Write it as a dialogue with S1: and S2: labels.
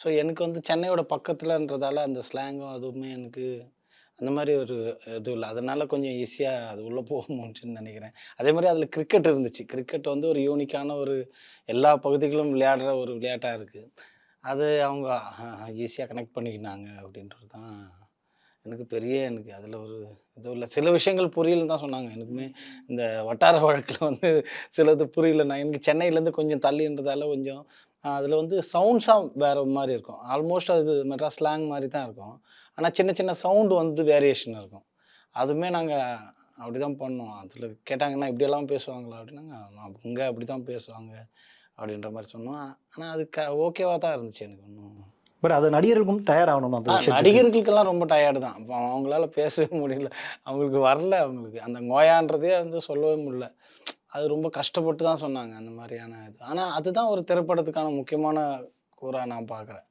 S1: So எனக்கு வந்து சென்னையோட பக்கத்துலன்றதால அந்த ஸ்லாங்கும் அதுவுமே எனக்கு அந்த மாரி ஒரு இது இல்ல. அதனால கொஞ்சம் ஈஸியா அது உள்ள போக முடிஞ்சுன்னு நெனைக்கிறேன். அதேமாரி அதில கிரிக்கெட் இருந்துச்சு. கிரிக்கெட் வந்து ஒரு யூனிக்கான ஒரு எல்லா பகுதிகளும் விளையாடுற ஒரு விளையாட்டா இருக்கு. அது அவங்க ஈஸியா கனெக்ட் பண்ணிக்கினாங்க அப்படின்றது தான் எனக்கு அதில ஒரு இதுவும் இல்ல. சில விஷயங்கள் புரியலன்னு தான் சொன்னாங்க. எனக்குமே இந்த வட்டார வழக்குல வந்து சிலது புரியல. நான் எனக்கு சென்னையிலேருந்து கொஞ்சம் தள்ளின்றதால கொஞ்சம் அதில வந்து சவுண்ட்ஸா வேற மாரி இருக்கும். ஆல்மோஸ்ட் அது மெட்ராஸ் ஸ்லாங் மாரி தான் இருக்கும். ஆனா சின்ன சின்ன சவுண்ட் வந்து வேரியேஷன் இருக்கும். அதுவுமே நாங்க அப்படிதான் பண்ணோம். அதில கேட்டாங்கன்னா, "இப்படியெல்லாம் பேசுவாங்களா?" அப்படின்னாங்க. "இங்க அப்படிதான் பேசுவாங்க." அப்படின்ற மாரி சொன்னோம். ஆனா அது ஓகேவா தான் இருந்துச்சு எனக்கு ஒண்ணும்.
S2: பட் அது நடிகர்களுக்கும் தயாராகணும் அந்த விஷயத்துக்கு.
S1: நடிகர்களுக்கெல்லாம் ரொம்ப டயர்டு தான். அப்ப அவங்களால பேசவே முடியல. அவங்களுக்கு வரல அவங்களுக்கு. அந்த நோயான்றதே வந்து சொல்லவே முடியல. அது ரொம்ப கஷ்டப்பட்டு தான் சொன்னாங்க, அந்த மாரியான இது. ஆனா அதுதான் ஒரு திரைப்படத்துக்கான முக்கியமான கூறா நான் பார்க்குறேன்.